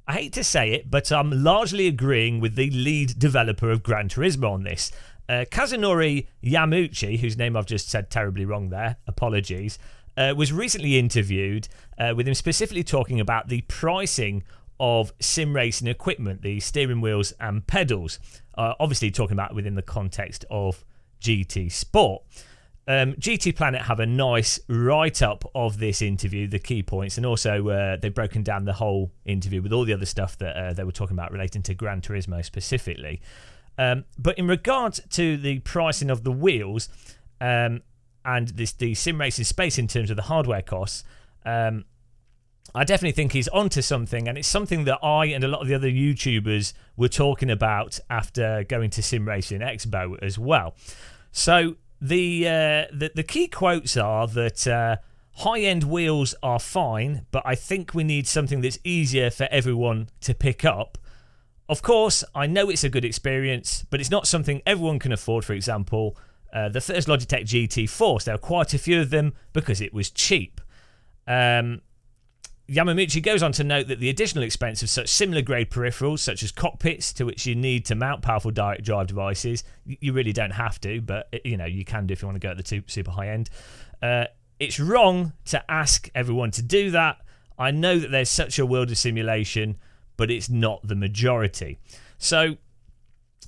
I hate to say it, but I'm largely agreeing with the lead developer of Gran Turismo on this. Kazunori Yamauchi, whose name I've just said terribly wrong there, apologies, was recently interviewed with him specifically talking about the pricing of sim racing equipment, the steering wheels and pedals, obviously talking about within the context of GT Sport. GT Planet have a nice write-up of this interview, the key points, and also they've broken down the whole interview with all the other stuff that they were talking about relating to Gran Turismo specifically. But in regards to the pricing of the wheels and the sim racing space in terms of the hardware costs, I definitely think he's onto something, and it's something that I and a lot of the other YouTubers were talking about after going to Sim Racing Expo as well. So the key quotes are that high-end wheels are fine, but I think we need something that's easier for everyone to pick up. Of course, I know it's a good experience, but it's not something everyone can afford. For example, the first Logitech GT4, there were quite a few of them because it was cheap. Yamamuchi goes on to note that the additional expense of such similar grade peripherals, such as cockpits, to which you need to mount powerful direct drive devices, you really don't have to, but you can do if you want to go at the super high end. It's wrong to ask everyone to do that. I know that there's such a world of simulation, but it's not the majority. So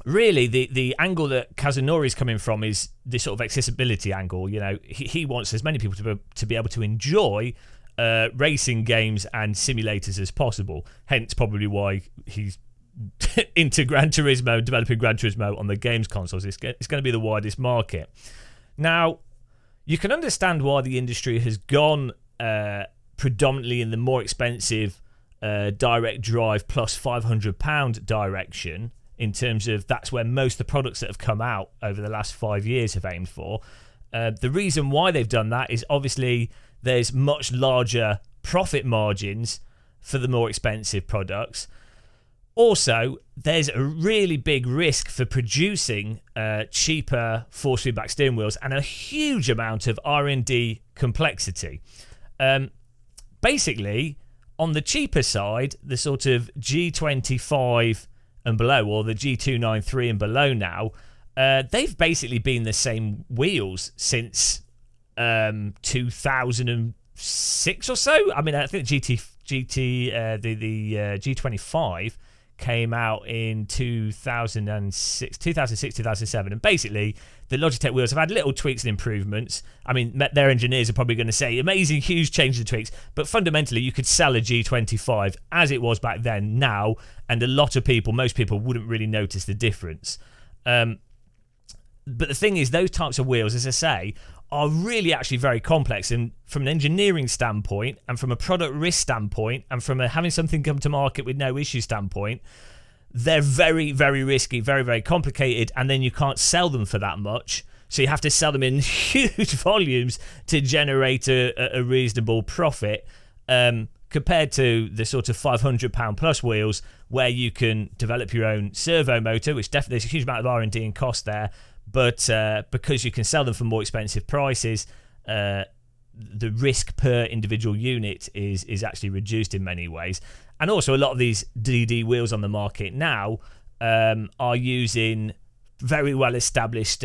really, the angle that Kazunori is coming from is this sort of accessibility angle. He wants as many people to be able to enjoy racing games and simulators as possible. Hence, probably why he's into Gran Turismo, developing Gran Turismo on the games consoles. It's going to be the widest market. Now, you can understand why the industry has gone predominantly in the more expensive direct drive plus £500 direction, in terms of that's where most of the products that have come out over the last 5 years have aimed for. The reason why they've done that is obviously there's much larger profit margins for the more expensive products. Also, there's a really big risk for producing cheaper force feedback steering wheels and a huge amount of R&D complexity. Basically, on the cheaper side, the sort of G25 and below, or the G293 and below now, they've basically been the same wheels since 2006 or so. I mean, I think the G25 came out in 2006, 2007, and basically the Logitech wheels have had little tweaks and improvements. I mean, their engineers are probably going to say amazing, huge changes and tweaks, but fundamentally you could sell a G25 as it was back then now, and a lot of people, most people, wouldn't really notice the difference. But the thing is, those types of wheels, as I say, are really actually very complex, and from an engineering standpoint and from a product risk standpoint and from having something come to market with no issue standpoint, they're very, very risky, very, very complicated, and then you can't sell them for that much. So you have to sell them in huge volumes to generate a reasonable profit, compared to the sort of £500 plus wheels where you can develop your own servo motor, which definitely there's a huge amount of R&D and cost there. But because you can sell them for more expensive prices, the risk per individual unit is actually reduced in many ways. And also, a lot of these DD wheels on the market now are using very well established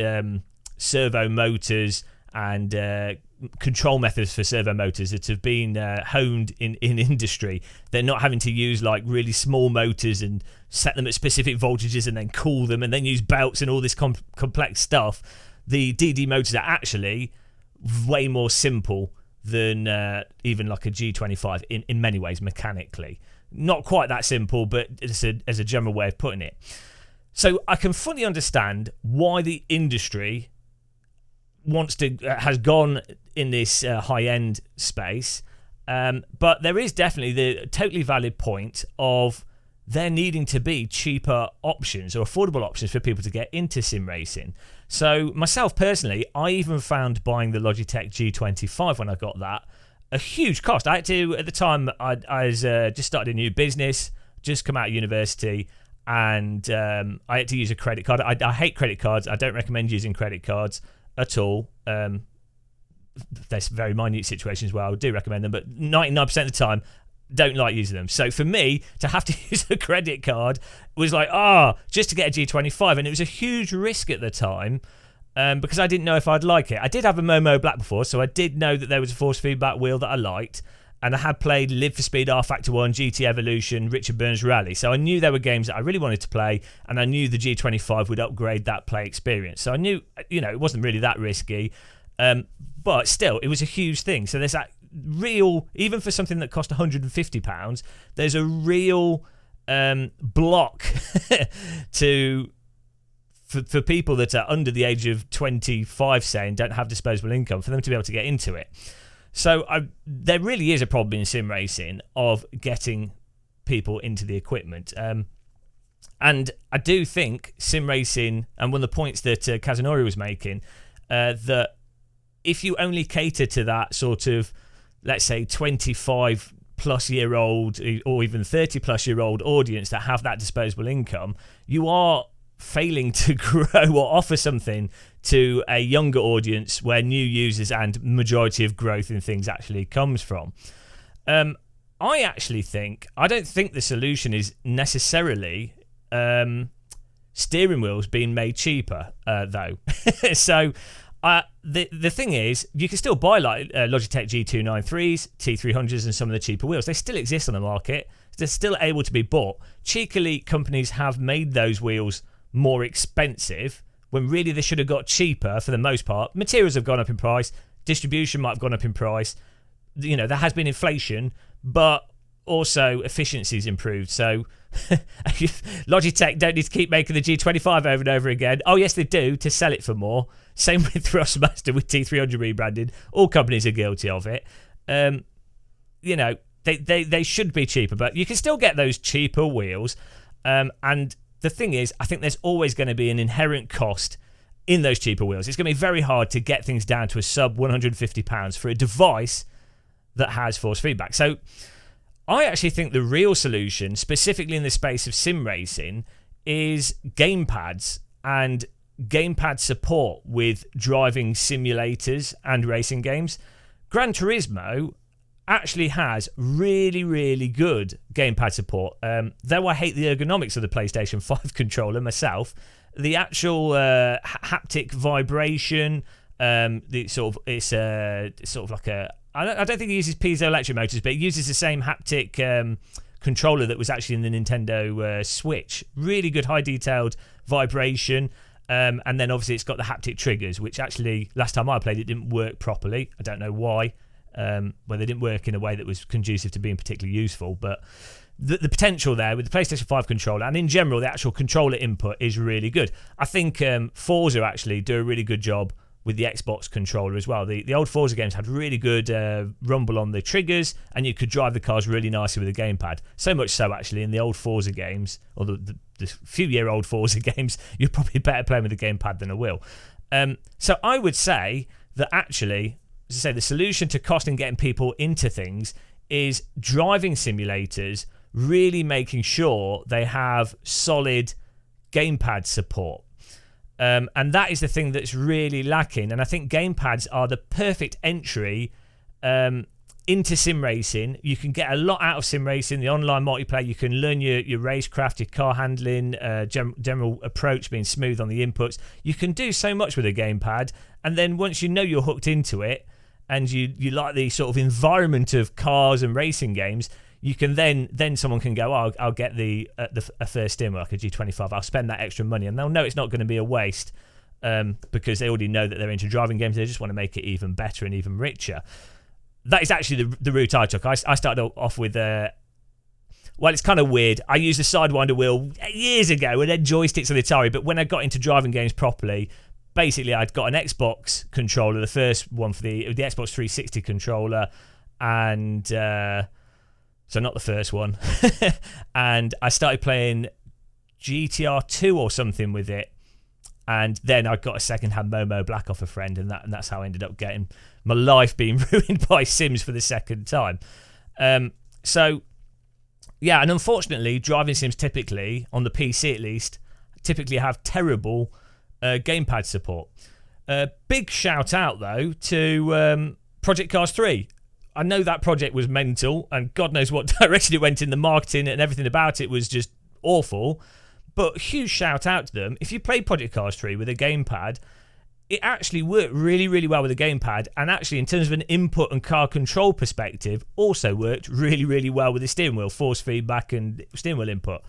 servo motors and control methods for servo motors that have been honed in industry. They're not having to use like really small motors and set them at specific voltages and then cool them and then use belts and all this complex stuff. The DD motors are actually way more simple than even like a G25 in many ways mechanically. Not quite that simple, but as a general way of putting it. So I can fully understand why the industry has gone in this high-end space, but there is definitely the totally valid point of there needing to be cheaper options or affordable options for people to get into sim racing. So myself personally, I even found buying the Logitech G25 when I got that a huge cost. I had to, at the time, I was just started a new business, just come out of university, and I had to use a credit card. I hate credit cards. I don't recommend using credit cards at all. There's very minute situations where I do recommend them, but 99% of the time don't like using them. So for me to have to use a credit card was like, just to get a G25, and it was a huge risk at the time. Because I didn't know if I'd like it. I did have a Momo Black before, so I did know that there was a force feedback wheel that I liked. And I had played Live for Speed, R Factor 1, GT Evolution, Richard Burns Rally. So I knew there were games that I really wanted to play, and I knew the G25 would upgrade that play experience. So I knew, it wasn't really that risky. But still, it was a huge thing. So there's that real, even for something that cost £150, there's a real block for people that are under the age of 25, say, and don't have disposable income, for them to be able to get into it. So there really is a problem in sim racing of getting people into the equipment. And I do think sim racing, and one of the points that Kazunori was making, that if you only cater to that sort of, let's say, 25 plus year old or even 30 plus year old audience that have that disposable income, you are failing to grow or offer something to a younger audience where new users and majority of growth in things actually comes from. I don't think the solution is necessarily steering wheels being made cheaper, though. So the thing is, you can still buy like Logitech G293s, T300s, and some of the cheaper wheels. They still exist on the market. They're still able to be bought. Cheekily, companies have made those wheels more expensive when really they should have got cheaper for the most part. Materials have gone up in price. Distribution might have gone up in price. There has been inflation, but also efficiency's improved. So Logitech don't need to keep making the G25 over and over again. Oh, yes, they do, to sell it for more. Same with Thrustmaster with T300 rebranded. All companies are guilty of it. They should be cheaper, but you can still get those cheaper wheels. And the thing is, I think there's always going to be an inherent cost in those cheaper wheels. It's going to be very hard to get things down to a sub £150 for a device that has force feedback. So I actually think the real solution, specifically in the space of sim racing, is gamepads and gamepad support with driving simulators and racing games. Gran Turismo actually has really, really good gamepad support. Though I hate the ergonomics of the PlayStation 5 controller myself, the actual haptic vibration, it's sort of like a... I don't think it uses piezoelectric motors, but it uses the same haptic controller that was actually in the Nintendo Switch. Really good high-detailed vibration. And then obviously it's got the haptic triggers, which actually, last time I played, it didn't work properly. I don't know why. Well, they didn't work in a way that was conducive to being particularly useful, but the potential there with the PlayStation 5 controller, and in general the actual controller input, is really good. I think Forza actually do a really good job with the Xbox controller as well. The old Forza games had really good rumble on the triggers, and you could drive the cars really nicely with a gamepad. So much so, actually, in the old Forza games, or the few-year-old Forza games, you're probably better playing with a gamepad than a wheel. So I would say that actually, as I say, the solution to cost and getting people into things is driving simulators, really making sure they have solid gamepad support. And that is the thing that's really lacking. And I think gamepads are the perfect entry into sim racing. You can get a lot out of sim racing, the online multiplayer. You can learn your racecraft, your car handling, general approach, being smooth on the inputs. You can do so much with a gamepad. And then once you know you're hooked into it, and you like the sort of environment of cars and racing games, you can then someone can go, I'll get a first sim, like a G25. I'll spend that extra money, and they'll know it's not going to be a waste because they already know that they're into driving games. They just want to make it even better and even richer. That is actually the route I took. I started off with well, it's kind of weird. I used a Sidewinder wheel years ago and then joysticks on the Atari, but when I got into driving games properly, basically I'd got an Xbox controller, the first one for the Xbox 360 controller, and so not the first one. And I started playing GTR 2 or something with it, and then I got a second-hand Momo Black off a friend, and that's how I ended up getting my life being ruined by Sims for the second time. So yeah, and unfortunately, driving sims typically, on the PC at least, typically have terrible gamepad support. Big shout out though to Project Cars 3. I know that project was mental, and God knows what direction it went in. The marketing and everything about it was just awful. But huge shout out to them. If you play Project Cars 3 with a gamepad, it actually worked really, really well with a gamepad, and actually in terms of an input and car control perspective, also worked really, really well with the steering wheel, force feedback and steering wheel input.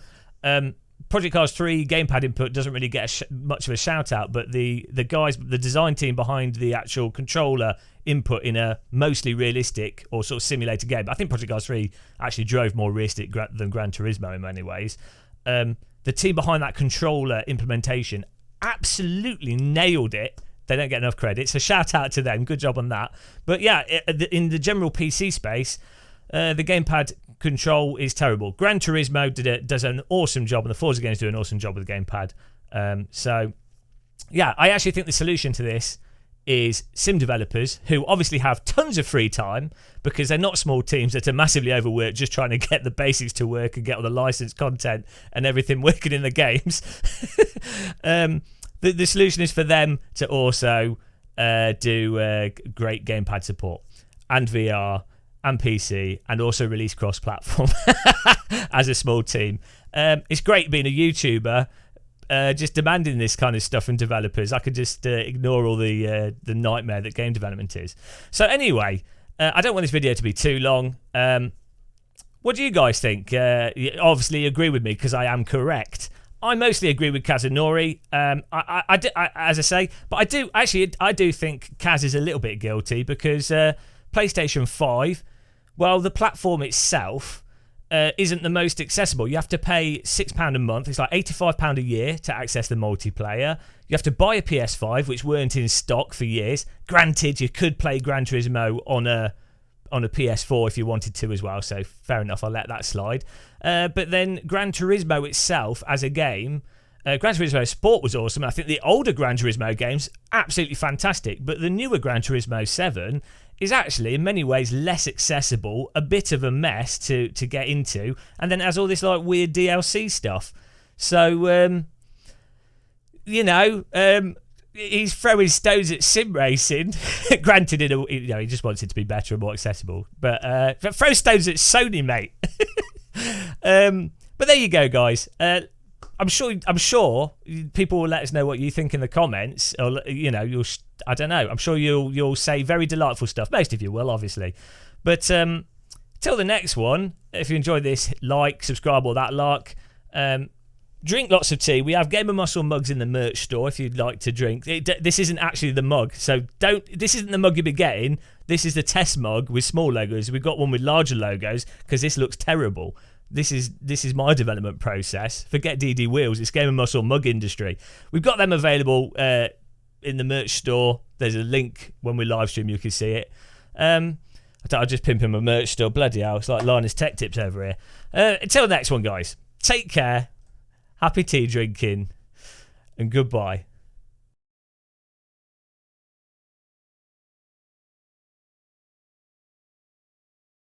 Project Cars 3 gamepad input doesn't really get much of a shout out, but the guys, the design team behind the actual controller input in a mostly realistic or sort of simulated game, I think Project Cars 3 actually drove more realistic than Gran Turismo in many ways. The team behind that controller implementation absolutely nailed it. They don't get enough credit, so shout out to them. Good job on that. But yeah, in the general PC space, the gamepad control is terrible. Gran Turismo does an awesome job, and the Forza games do an awesome job with the gamepad. So yeah, I actually think the solution to this is sim developers who obviously have tons of free time because they're not small teams that are massively overworked just trying to get the basics to work and get all the licensed content and everything working in the games. The solution is for them to also do great gamepad support and VR and PC, and also release cross-platform as a small team. It's great being a YouTuber, just demanding this kind of stuff from developers. I could just ignore all the nightmare that game development is. So anyway, I don't want this video to be too long. What do you guys think? You obviously agree with me because I am correct. I mostly agree with Kazunori. As I say, but I do think Kaz is a little bit guilty because PlayStation 5, well, the platform itself isn't the most accessible. You have to pay £6 a month. It's like £85 a year to access the multiplayer. You have to buy a PS5, which weren't in stock for years. Granted, you could play Gran Turismo on a PS4 if you wanted to as well, so fair enough, I'll let that slide. But then Gran Turismo itself as a game, Gran Turismo Sport was awesome. I think the older Gran Turismo games, absolutely fantastic. But the newer Gran Turismo 7 is actually in many ways less accessible, a bit of a mess to get into, and then it has all this like weird DLC stuff. So, he's throwing stones at sim racing. Granted, he just wants it to be better and more accessible. But throw stones at Sony, mate. But there you go, guys. I'm sure people will let us know what you think in the comments, or I don't know. I'm sure you'll say very delightful stuff. Most of you will, obviously. But till the next one, if you enjoyed this, like, subscribe, all that lark. Drink lots of tea. We have Game of Muscle mugs in the merch store if you'd like to drink. This isn't actually the mug, so this isn't the mug you'll be getting. This is the test mug with small logos. We've got one with larger logos because this looks terrible. This is my development process. Forget DD Wheels. It's Game of Muscle mug industry. We've got them available in the merch store. There's a link when we live stream. You can see it. I'll just pimp him a merch store. Bloody hell, it's like Lana's Tech Tips over here. Until the next one, guys. Take care. Happy tea drinking. And goodbye.